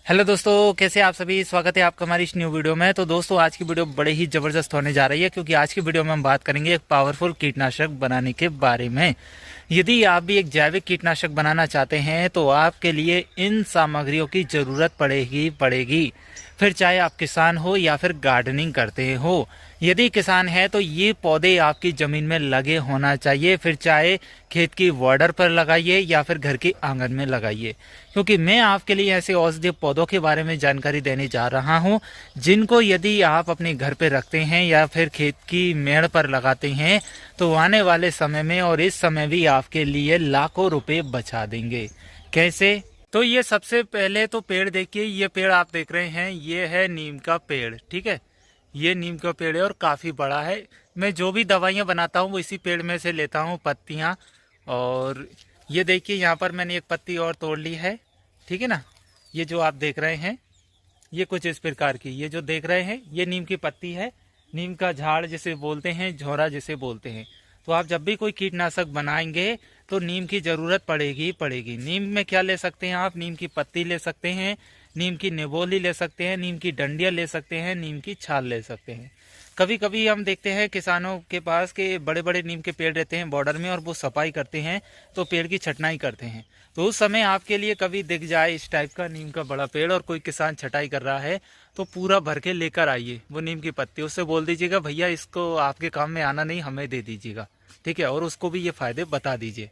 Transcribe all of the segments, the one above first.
Hello दोस्तों, कैसे आप सभी। स्वागत है आपका हमारी इस न्यू वीडियो में। तो दोस्तों, आज की वीडियो बड़े ही ज़बरदस्त होने जा रही है, क्योंकि आज की वीडियो में हम बात करेंगे एक पावरफुल कीटनाशक बनाने के बारे में। यदि आप भी एक जैविक कीटनाशक बनाना चाहते हैं तो आपके लिए इन सामग्रियों की ज़रूरत पड़ेगी। फिर चाहे आप किसान हो या फिर गार्डनिंग करते हो। यदि किसान है तो ये पौधे आपकी ज़मीन में लगे होना चाहिए, फिर चाहे खेत की बॉर्डर पर लगाइए या फिर घर के आंगन में लगाइए। क्योंकि मैं आपके लिए ऐसे औषधीय पौधों के बारे में जानकारी देने जा रहा हूं, जिनको यदि आप अपने घर पे रखते हैं या फिर खेत की मेड़ पर लगाते हैं तो आने वाले समय में और इस समय भी आपके लिए लाखों रुपए बचा देंगे। कैसे? तो ये सबसे पहले तो पेड़ देखिए। ये पेड़ आप देख रहे हैं, ये है नीम का पेड़। ठीक है, ये नीम का पेड़ है और काफ़ी बड़ा है। मैं जो भी दवाइयाँ बनाता हूँ वो इसी पेड़ में से लेता हूँ पत्तियाँ। और ये देखिए, यहाँ पर मैंने एक पत्ती और तोड़ ली है। ठीक है ना। ये जो आप देख रहे हैं, ये कुछ इस प्रकार की, ये जो देख रहे हैं ये नीम की पत्ती है। नीम का झाड़ जिसे बोलते हैं, झोरा जिसे बोलते हैं। तो आप जब भी कोई कीटनाशक बनाएंगे तो नीम की ज़रूरत पड़ेगी ही पड़ेगी। नीम में क्या ले सकते हैं आप? नीम की पत्ती ले सकते हैं, नीम की निबोली ले सकते हैं, नीम की डंडियाँ ले सकते हैं, नीम की छाल ले सकते हैं। कभी कभी हम देखते हैं किसानों के पास के बड़े बड़े नीम के पेड़ रहते हैं बॉर्डर में, और वो सफाई करते हैं तो पेड़ की छटनाई करते हैं। तो उस समय आपके लिए कभी दिख जाए इस टाइप का नीम का बड़ा पेड़ और कोई किसान छटाई कर रहा है, तो पूरा भर के लेकर आइए वो नीम की पत्ती। उससे बोल दीजिएगा भैया इसको आपके काम में आना नहीं, हमें दे दीजिएगा। ठीक है, और उसको भी ये फायदे बता दीजिए।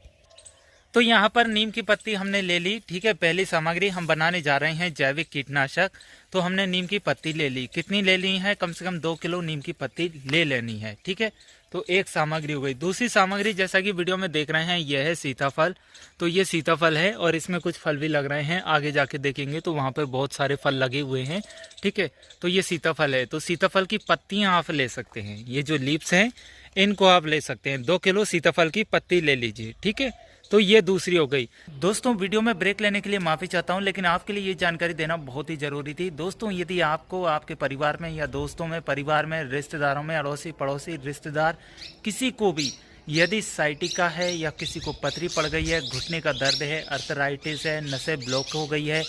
तो यहाँ पर नीम की पत्ती हमने ले ली। ठीक है, पहली सामग्री हम बनाने जा रहे हैं जैविक कीटनाशक। तो हमने नीम की पत्ती ले ली। कितनी ले ली है? कम से कम 2 किलो नीम की पत्ती ले लेनी है। ठीक है, तो एक सामग्री हो गई। दूसरी सामग्री जैसा कि वीडियो में देख रहे हैं, यह है सीताफल। तो ये सीताफल है और इसमें कुछ फल भी लग रहे हैं। आगे जाके देखेंगे तो वहाँ पर बहुत सारे फल लगे हुए हैं। ठीक है, तो ये सीताफल है। तो सीताफल की पत्तियाँ आप ले सकते हैं, ये जो लीव्स हैं इनको आप ले सकते हैं। 2 किलो सीताफल की पत्ती ले लीजिए। ठीक है, तो ये दूसरी हो गई। दोस्तों, वीडियो में ब्रेक लेने के लिए माफ़ी चाहता हूं, लेकिन आपके लिए ये जानकारी देना बहुत ही ज़रूरी थी। दोस्तों, यदि आपको आपके परिवार में या दोस्तों में, परिवार में, रिश्तेदारों में, अड़ोसी पड़ोसी रिश्तेदार किसी को भी यदि साइटिका है या किसी को पथरी पड़ गई है, घुटने का दर्द है, अर्थराइटिस है, नसें ब्लॉक हो गई है,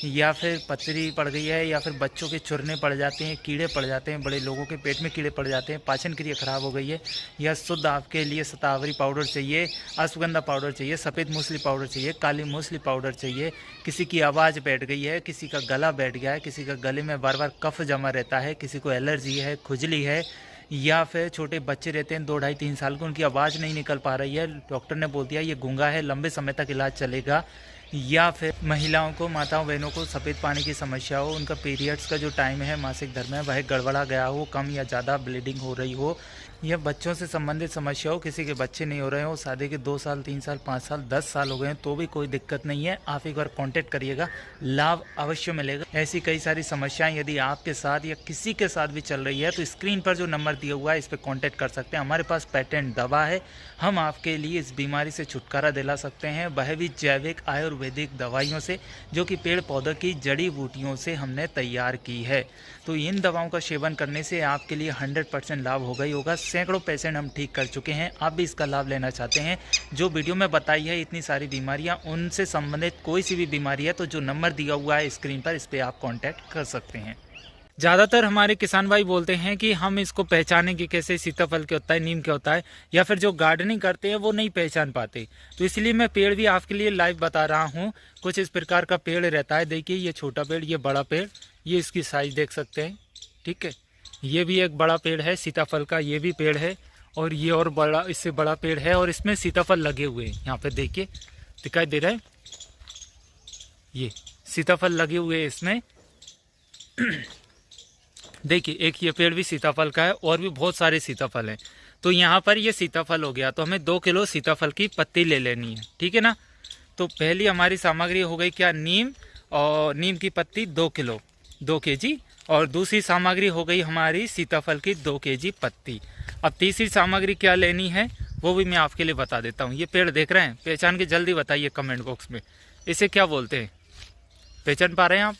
या फिर पथरी पड़ गई है, या फिर बच्चों के चुरने पड़ जाते हैं, कीड़े पड़ जाते हैं, बड़े लोगों के पेट में कीड़े पड़ जाते हैं, पाचन क्रिया खराब हो गई है, या शुद्ध आपके लिए शतावरी पाउडर चाहिए, अश्वगंधा पाउडर चाहिए, सफ़ेद मूसली पाउडर चाहिए, काली मूसली पाउडर चाहिए, किसी की आवाज़ बैठ गई है, किसी का गला बैठ गया है, किसी का गले में बार बार कफ जमा रहता है, किसी को एलर्जी है, खुजली है, या फिर छोटे बच्चे रहते हैं 2 ढाई 3 साल के, उनकी आवाज़ नहीं निकल पा रही है, डॉक्टर ने बोल दिया ये गूंगा है, लंबे समय तक इलाज चलेगा। या फिर महिलाओं को, माताओं बहनों को सफ़ेद पानी की समस्या हो, उनका पीरियड्स का जो टाइम है, मासिक धर्म है, वह गड़बड़ा गया हो, कम या ज़्यादा ब्लीडिंग हो रही हो, या बच्चों से संबंधित समस्या हो, किसी के बच्चे नहीं हो रहे हो, शादी के 2 साल 3 साल 5 साल 10 साल हो गए हैं तो भी कोई दिक्कत नहीं है, आप एक बार कांटेक्ट करिएगा, लाभ अवश्य मिलेगा। ऐसी कई सारी समस्याएं यदि आपके साथ या किसी के साथ भी चल रही है तो स्क्रीन पर जो नंबर दिया हुआ है इस पर कांटेक्ट कर सकते हैं। हमारे पास पेटेंट दवा है, हम आपके लिए इस बीमारी से छुटकारा दिला सकते हैं, वह भी जैविक आयुर्वेदिक दवाइयों से, जो कि पेड़ पौधों की जड़ी बूटियों से हमने तैयार की है। तो इन दवाओं का सेवन करने से आपके लिए 100% लाभ होगा ही होगा। सैकड़ों पेशेंट हम ठीक कर चुके हैं। आप भी इसका लाभ लेना चाहते हैं, जो वीडियो में बताई है इतनी सारी बीमारियां, उनसे संबंधित कोई सी भी बीमारी है तो जो नंबर दिया हुआ है स्क्रीन पर, इस पर आप कॉन्टैक्ट कर सकते हैं। ज़्यादातर हमारे किसान भाई बोलते हैं कि हम इसको पहचानें कि कैसे सीताफल के होता है, नीम के होता है, या फिर जो गार्डनिंग करते हैं वो नहीं पहचान पाते। तो इसलिए मैं पेड़ भी आपके लिए लाइव बता रहा हूँ। कुछ इस प्रकार का पेड़ रहता है। देखिए, ये छोटा पेड़, ये बड़ा पेड़, ये इसकी साइज देख सकते हैं। ठीक है, ये भी एक बड़ा पेड़ है सीताफल का, ये भी पेड़ है, और ये और बड़ा, इससे बड़ा पेड़ है, और इसमें सीताफल लगे हुए हैं। यहाँ पे देखिए, दिखाई दे रहा है, ये सीताफल लगे हुए हैं इसमें। देखिए, एक ये पेड़ भी सीताफल का है, और भी बहुत सारे सीताफल हैं। तो यहाँ पर ये सीताफल हो गया, तो हमें 2 किलो सीताफल की पत्ती ले लेनी है। ठीक है ना। तो पहली हमारी सामग्री हो गई क्या? नीम, और नीम की पत्ती 2 किलो, 2 केजी। और दूसरी सामग्री हो गई हमारी सीताफल की 2 केजी पत्ती। अब तीसरी सामग्री क्या लेनी है वो भी मैं आपके लिए बता देता हूँ। ये पेड़ देख रहे हैं, पहचान के जल्दी बताइए कमेंट बॉक्स में, इसे क्या बोलते हैं? पहचान पा रहे हैं आप?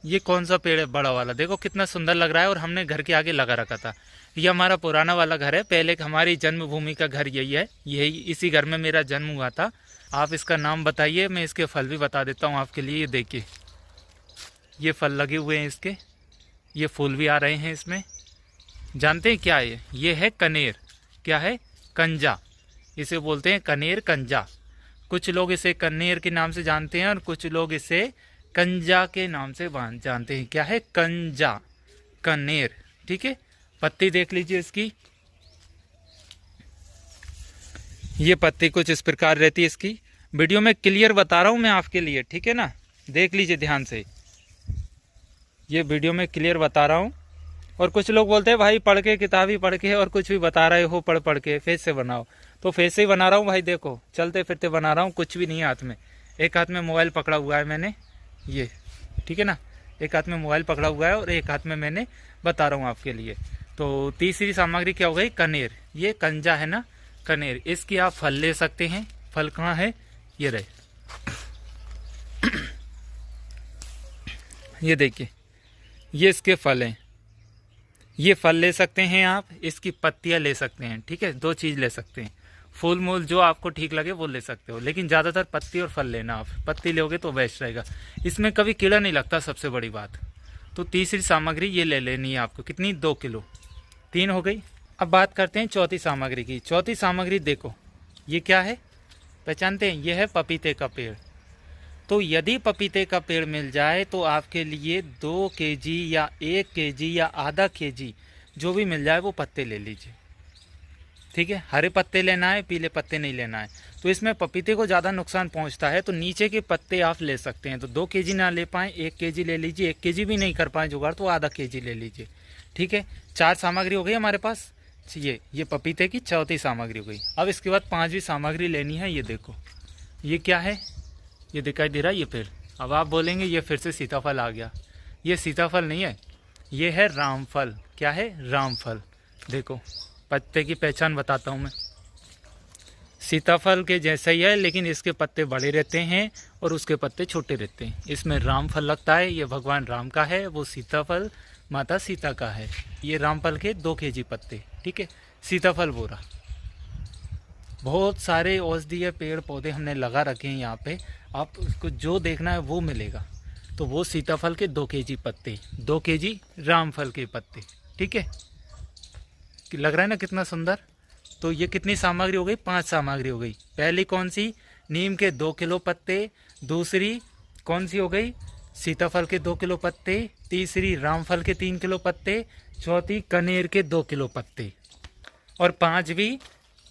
ये कौन सा पेड़ है? बड़ा वाला, देखो कितना सुंदर लग रहा है, और हमने घर के आगे लगा रखा था। ये हमारा पुराना वाला घर है, पहले हमारी जन्मभूमि का घर यही है, यही इसी घर में मेरा जन्म हुआ था। आप इसका नाम बताइए, मैं इसके फल भी बता देता हूँ आपके लिए। ये देखिए, ये फल लगे हुए हैं इसके, ये फूल भी आ रहे हैं इसमें। जानते हैं क्या है ये है कनेर। क्या है? कंजा। इसे बोलते हैं कनेर कंजा। कुछ लोग इसे कनेर के नाम से जानते हैं और कुछ लोग इसे कंजा के नाम से जानते हैं। क्या है? कंजा, कनेर। ठीक है, पत्ती देख लीजिए इसकी, ये पत्ती कुछ इस प्रकार रहती है इसकी। वीडियो में क्लियर बता रहा हूँ मैं आपके लिए, ठीक है ना, देख लीजिए ध्यान से, ये वीडियो में क्लियर बता रहा हूँ। और कुछ लोग बोलते हैं भाई पढ़ के, किताबी पढ़ के और कुछ भी बता रहे हो, पढ़ के फेस से बनाओ। तो फेस से ही बना रहा हूँ भाई, देखो चलते फिरते बना रहा हूँ, कुछ भी नहीं है हाथ में। एक हाथ में मोबाइल पकड़ा हुआ है मैंने, ये ठीक है ना, एक हाथ में मोबाइल पकड़ा हुआ है और एक हाथ में मैंने बता रहा हूँ आपके लिए। तो तीसरी सामग्री क्या हो गई? कनेर। ये कंजा है ना, कनेर। इसकी आप फल ले सकते हैं। फल कहाँ है? ये रहे, ये देखिए, ये इसके फल हैं। ये फल ले सकते हैं आप, इसकी पत्तियां ले सकते हैं। ठीक है, दो चीज़ ले सकते हैं। फूल मूल जो आपको ठीक लगे वो ले सकते हो, लेकिन ज़्यादातर पत्ती और फल लेना। आप पत्ती लोगे तो बेस्ट रहेगा, इसमें कभी कीड़ा नहीं लगता, सबसे बड़ी बात। तो तीसरी सामग्री ये ले लेनी है आपको। कितनी? 2 किलो। 3 हो गई। अब बात करते हैं चौथी सामग्री की। चौथी सामग्री देखो, ये क्या है? पहचानते हैं? ये है पपीते का पेड़। तो यदि पपीते का पेड़ मिल जाए तो आपके लिए 2 केजी या 1 केजी या आधा केजी जो भी मिल जाए वो पत्ते ले लीजिए। ठीक है, हरे पत्ते लेना है, पीले पत्ते नहीं लेना है। तो इसमें पपीते को ज़्यादा नुकसान पहुंचता है, तो नीचे के पत्ते आप ले सकते हैं। तो 2 केजी ना ले पाएँ, 1 केजी ले लीजिए। 1 केजी भी नहीं कर पाए जुगाड़ तो आधा केजी ले लीजिए। ठीक है, 4 सामग्री हो गई हमारे पास। ये पपीते की चौथी सामग्री हो गई। अब इसके बाद 5वीं सामग्री लेनी है। ये देखो, ये क्या है? ये दिखाई दे रहा है ये पेड़। अब आप बोलेंगे ये फिर से सीताफल आ गया। ये सीताफल नहीं है, ये है रामफल। क्या है? रामफल। देखो, पत्ते की पहचान बताता हूँ मैं। सीताफल के जैसा ही है, लेकिन इसके पत्ते बड़े रहते हैं और उसके पत्ते छोटे रहते हैं। इसमें रामफल लगता है। ये भगवान राम का है, वो सीताफल माता सीता का है। ये रामफल के 2 केजी पत्ते। ठीक है, सीताफल बोरा। बहुत सारे औषधीय पेड़ पौधे हमने लगा रखे हैं यहाँ पे, आप उसको जो देखना है वो मिलेगा। तो वो सीताफल के 2 केजी पत्ते, 2 केजी रामफल के पत्ते। ठीक है, लग रहा है ना कितना सुंदर। तो ये कितनी सामग्री हो गई? 5 सामग्री हो गई। पहली कौन सी? नीम के 2 किलो पत्ते। दूसरी कौन सी हो गई? सीताफल के 2 किलो पत्ते। तीसरी रामफल के 3 किलो पत्ते। चौथी कनेर के 2 किलो पत्ते। और 5वीं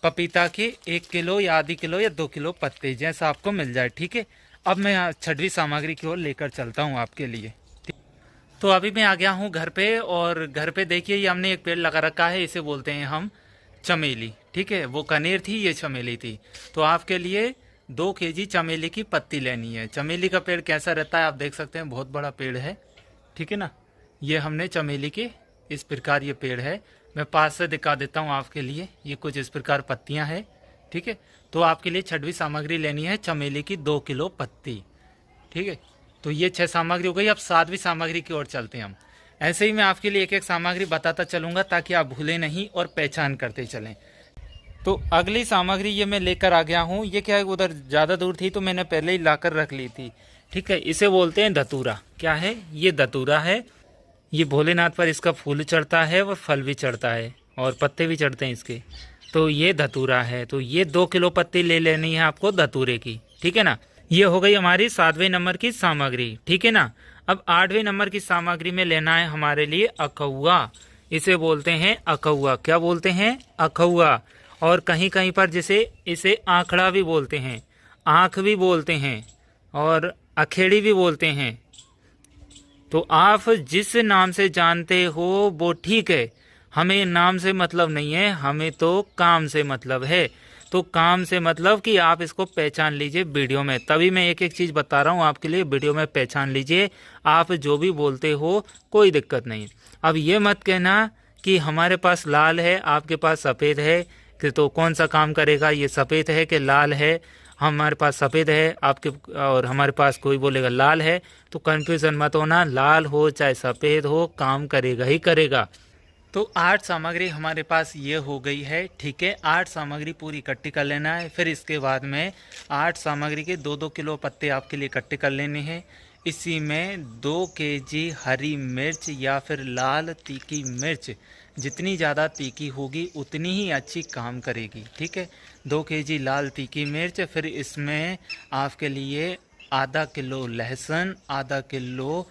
पपीता के 1 किलो या आधी किलो या 2 किलो पत्ते, जैसा आपको मिल जाए। ठीक है, अब मैं 6वीं सामग्री की ओर लेकर चलता हूँ आपके लिए। तो अभी मैं आ गया हूँ घर पे, और घर पे देखिए ये हमने एक पेड़ लगा रखा है, इसे बोलते हैं हम चमेली। ठीक है, वो कनेर थी, ये चमेली थी। तो आपके लिए 2 केजी चमेली की पत्ती लेनी है। चमेली का पेड़ कैसा रहता है आप देख सकते हैं, बहुत बड़ा पेड़ है। ठीक है ना, ये हमने चमेली के इस प्रकार ये पेड़ है। मैं पास से दिखा देता हूँ आपके लिए। ये कुछ इस प्रकार पत्तियाँ हैं। ठीक है, तो आपके लिए 6वीं सामग्री लेनी है, चमेली की 2 किलो पत्ती। ठीक है, तो ये 6 सामग्री हो गई। अब 7वीं सामग्री की ओर चलते हैं हम। ऐसे ही मैं आपके लिए एक एक सामग्री बताता चलूँगा ताकि आप भूलें नहीं और पहचान करते चलें। तो अगली सामग्री ये मैं लेकर आ गया हूँ। ये क्या है, उधर ज़्यादा दूर थी तो मैंने पहले ही लाकर रख ली थी। ठीक है, इसे बोलते हैं धतूरा। क्या है? ये धतूरा है। ये भोलेनाथ पर इसका फूल चढ़ता है और फल भी चढ़ता है और पत्ते भी चढ़ते हैं इसके। तो ये धतूरा है। तो ये 2 किलो पत्ती ले लेनी है आपको धतूरे की। ठीक है ना, ये हो गई हमारी 7वें नंबर की सामग्री। ठीक है ना, अब 8वें नंबर की सामग्री में लेना है हमारे लिए अखौआ। इसे बोलते हैं अखौआ। क्या बोलते हैं? अखौआ। और कहीं कहीं पर जिसे इसे आंखड़ा भी बोलते हैं, आँख भी बोलते हैं और अखेड़ी भी बोलते हैं। तो आप जिस नाम से जानते हो वो ठीक है, हमें नाम से मतलब नहीं है, हमें तो काम से मतलब है। तो काम से मतलब कि आप इसको पहचान लीजिए वीडियो में, तभी मैं एक एक चीज़ बता रहा हूँ आपके लिए। वीडियो में पहचान लीजिए, आप जो भी बोलते हो कोई दिक्कत नहीं। अब ये मत कहना कि हमारे पास लाल है आपके पास सफ़ेद है, कि तो कौन सा काम करेगा, ये सफ़ेद है कि लाल है। हमारे पास सफ़ेद है आपके और हमारे पास कोई बोलेगा लाल है, तो कन्फ्यूज़न मत होना। लाल हो चाहे सफ़ेद हो, काम करेगा ही करेगा। तो 8 सामग्री हमारे पास ये हो गई है। ठीक है, 8 सामग्री पूरी इकट्ठी कर लेना है। फिर इसके बाद में 8 सामग्री के 2-2 किलो पत्ते आपके लिए इकट्ठे कर लेने हैं। इसी में 2 केजी हरी मिर्च या फिर लाल तीखी मिर्च, जितनी ज़्यादा तीखी होगी उतनी ही अच्छी काम करेगी। ठीक है, 2 केजी लाल तीखी मिर्च, फिर इसमें आपके लिए आधा किलो लहसुन, आधा किलो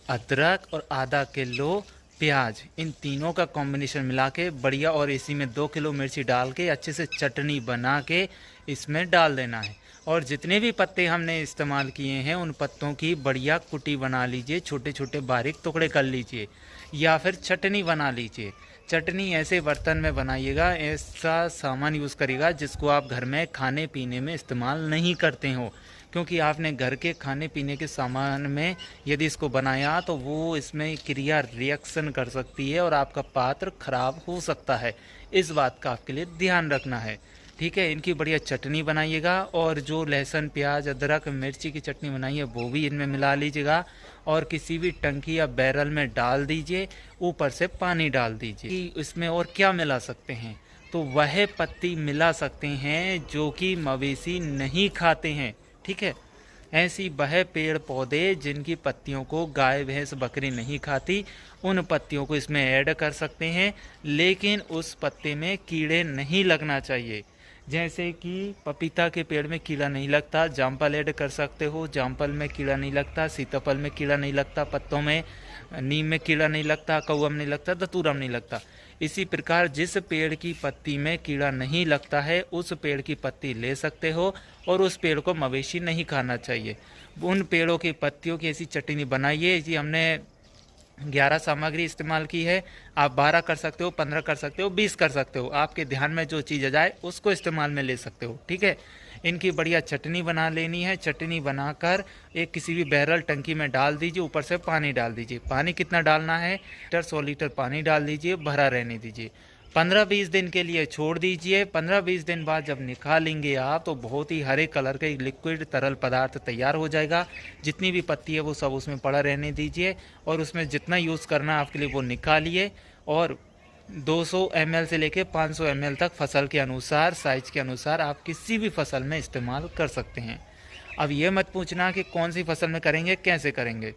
अदरक और आधा किलो प्याज, इन तीनों का कॉम्बिनेशन मिला के बढ़िया, और इसी में 2 किलो मिर्ची डाल के अच्छे से चटनी बना के इसमें डाल देना है। और जितने भी पत्ते हमने इस्तेमाल किए हैं उन पत्तों की बढ़िया कुटी बना लीजिए, छोटे छोटे बारीक टुकड़े कर लीजिए या फिर चटनी बना लीजिए। चटनी ऐसे बर्तन में बनाइएगा, ऐसा सामान यूज़ करिएगा जिसको आप घर में खाने पीने में इस्तेमाल नहीं करते हो, क्योंकि आपने घर के खाने पीने के सामान में यदि इसको बनाया तो वो इसमें क्रिया रिएक्शन कर सकती है और आपका पात्र खराब हो सकता है। इस बात का आपके लिए ध्यान रखना है। ठीक है, इनकी बढ़िया चटनी बनाइएगा, और जो लहसुन प्याज अदरक मिर्ची की चटनी बनाई है वो भी इनमें मिला लीजिएगा, और किसी भी टंकी या बैरल में डाल दीजिए, ऊपर से पानी डाल दीजिए। कि इसमें और क्या मिला सकते हैं, तो वह पत्ती मिला सकते हैं जो कि मवेशी नहीं खाते हैं। ठीक है, ऐसी वह पेड़ पौधे जिनकी पत्तियों को गाय भैंस बकरी नहीं खाती, उन पत्तियों को इसमें ऐड कर सकते हैं, लेकिन उस पत्ते में कीड़े नहीं लगना चाहिए। जैसे कि पपीता के पेड़ में कीड़ा नहीं लगता, जामफल ऐड कर सकते हो, जामफल में कीड़ा नहीं लगता, सीताफल में कीड़ा नहीं लगता, पत्तों में नीम में कीड़ा नहीं लगता, कौवा में नहीं लगता, धतूरा में नहीं लगता। इसी प्रकार जिस पेड़ की पत्ती में कीड़ा नहीं लगता है उस पेड़ की पत्ती ले सकते हो, और उस पेड़ को मवेशी नहीं खाना चाहिए। उन पेड़ों की पत्तियों की ऐसी चटनी बनाइए। जी, हमने 11 सामग्री इस्तेमाल की है, आप 12 कर सकते हो, 15 कर सकते हो, 20 कर सकते हो, आपके ध्यान में जो चीज़ आ जाए उसको इस्तेमाल में ले सकते हो। ठीक है, इनकी बढ़िया चटनी बना लेनी है। चटनी बनाकर एक किसी भी बैरल टंकी में डाल दीजिए, ऊपर से पानी डाल दीजिए। पानी कितना डालना है, 100 लीटर पानी डाल दीजिए, भरा रहने दीजिए। 15-20 दिन के लिए छोड़ दीजिए। 15-20 दिन बाद जब निकालेंगे आप तो बहुत ही हरे कलर का एक लिक्विड तरल पदार्थ तैयार हो जाएगा। जितनी भी पत्ती है वो सब उसमें पड़ा रहने दीजिए, और उसमें जितना यूज़ करना है आपके लिए वो निकालिए, और 200 ml से लेके 500 ml तक फसल के अनुसार साइज के अनुसार आप किसी भी फसल में इस्तेमाल कर सकते हैं। अब ये मत पूछना कि कौन सी फसल में करेंगे, कैसे करेंगे।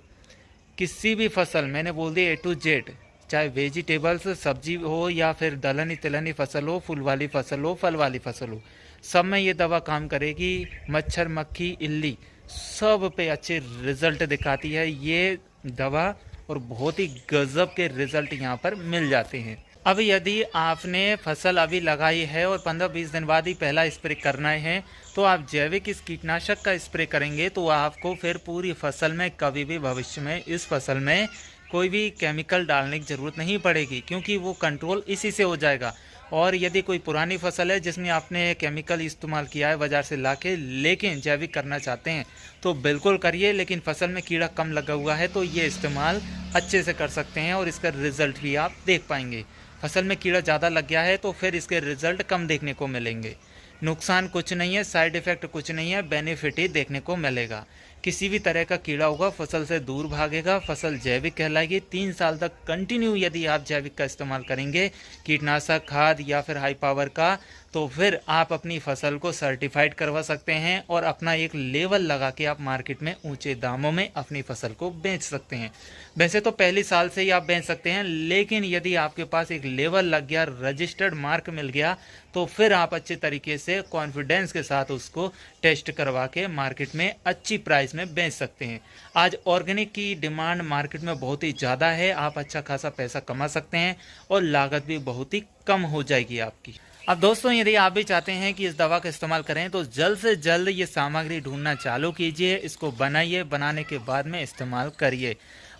किसी भी फसल, मैंने बोल दिया A to Z, चाहे वेजिटेबल्स सब्जी हो या फिर दलहनी तिलहनी फसल हो, फूल वाली फसल हो, फल वाली फसल हो, सब में ये दवा काम करेगी। मच्छर मक्खी इल्ली सब पे अच्छे रिजल्ट दिखाती है ये दवा, और बहुत ही गजब के रिजल्ट यहाँ पर मिल जाते हैं। अब यदि आपने फसल अभी लगाई है और 15-20 दिन बाद ही पहला स्प्रे करना है, तो आप जैविक इस कीटनाशक का स्प्रे करेंगे तो आपको फिर पूरी फसल में कभी भी भविष्य में इस फसल में कोई भी केमिकल डालने की ज़रूरत नहीं पड़ेगी, क्योंकि वो कंट्रोल इसी से हो जाएगा। और यदि कोई पुरानी फसल है जिसमें आपने केमिकल इस्तेमाल किया है बाज़ार से लाके, लेकिन जैविक करना चाहते हैं तो बिल्कुल करिए, लेकिन फसल में कीड़ा कम लगा हुआ है तो ये इस्तेमाल अच्छे से कर सकते हैं और इसका रिज़ल्ट भी आप देख पाएंगे। फसल में कीड़ा ज़्यादा लग गया है तो फिर इसके रिज़ल्ट कम देखने को मिलेंगे। नुकसान कुछ नहीं है, साइड इफ़ेक्ट कुछ नहीं है, बेनिफिट ही देखने को मिलेगा। किसी भी तरह का कीड़ा होगा फसल से दूर भागेगा, फसल जैविक कहलाएगी। 3 साल तक कंटिन्यू यदि आप जैविक का इस्तेमाल करेंगे, कीटनाशक खाद या फिर हाई पावर का, तो फिर आप अपनी फसल को सर्टिफाइड करवा सकते हैं और अपना एक लेवल लगा के आप मार्केट में ऊंचे दामों में अपनी फसल को बेच सकते हैं। वैसे तो पहली साल से ही आप बेच सकते हैं, लेकिन यदि आपके पास एक लेवल लग गया, रजिस्टर्ड मार्क मिल गया, तो फिर आप अच्छे तरीके से कॉन्फिडेंस के साथ उसको टेस्ट करवा के मार्केट में अच्छी प्राइस में बेच सकते हैं। आज ऑर्गेनिक की डिमांड मार्केट में बहुत ही ज़्यादा है, आप अच्छा खासा पैसा कमा सकते हैं और लागत भी बहुत ही कम हो जाएगी आपकी। अब दोस्तों, यदि आप भी चाहते हैं कि इस दवा का इस्तेमाल करें तो जल्द से जल्द ये सामग्री ढूंढना चालू कीजिए, इसको बनाइए, बनाने के बाद में इस्तेमाल करिए।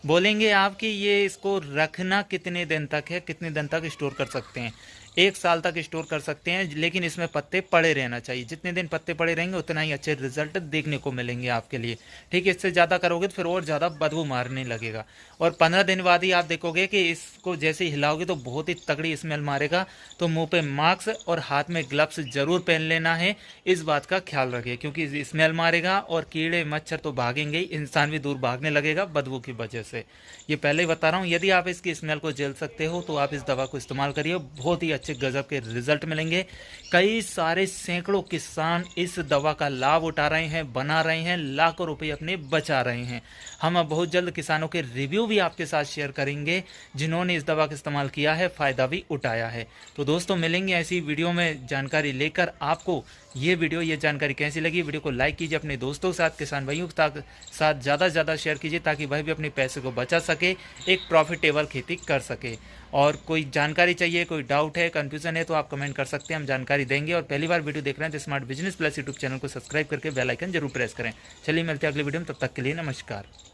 बोलेंगे आप कि ये इसको रखना कितने दिन तक है, कितने दिन तक स्टोर कर सकते हैं? 1 साल तक स्टोर कर सकते हैं, लेकिन इसमें पत्ते पड़े रहना चाहिए। जितने दिन पत्ते पड़े रहेंगे उतना ही अच्छे रिजल्ट देखने को मिलेंगे आपके लिए। ठीक है, इससे ज़्यादा करोगे तो फिर और ज़्यादा बदबू मारने लगेगा, और 15 दिन बाद ही आप देखोगे कि इसको जैसे ही हिलाओगे तो बहुत ही तगड़ी स्मेल मारेगा। तो मुंह पे मास्क और हाथ में ग्लव्स जरूर पहन लेना है, इस बात का ख्याल रखिए, क्योंकि स्मेल मारेगा और कीड़े मच्छर तो भागेंगे ही, इंसान भी दूर भागने लगेगा बदबू की वजह से। ये पहले ही बता रहा हूँ, यदि आप इसकी स्मेल को झेल सकते हो तो आप इस दवा को इस्तेमाल करिए, बहुत ही अच्छा अच्छे गजब के रिजल्ट मिलेंगे। कई सारे सैकड़ों किसान इस दवा का लाभ उठा रहे हैं, बना रहे हैं, लाखों रुपए अपने बचा रहे हैं। हम अब बहुत जल्द किसानों के रिव्यू भी आपके साथ शेयर करेंगे जिन्होंने इस दवा का इस्तेमाल किया है, फ़ायदा भी उठाया है। तो दोस्तों मिलेंगे ऐसी वीडियो में जानकारी लेकर। आपको ये जानकारी कैसी लगी, वीडियो को लाइक कीजिए, अपने दोस्तों के साथ, किसान भाइयों के साथ ज़्यादा से ज़्यादा शेयर कीजिए ताकि वह भी अपने पैसे को बचा सके, एक प्रॉफिटेबल खेती कर सके। और कोई जानकारी चाहिए, कोई डाउट है, कंफ्यूजन है तो आप कमेंट कर सकते हैं, हम जानकारी देंगे। और पहली बार वीडियो देख रहे हैं तो smart business plus YouTube channel को सब्सक्राइब करके बेल आइकन जरूर प्रेस करें। चलिए मिलते हैं अगले वीडियो में, तब तक के लिए नमस्कार।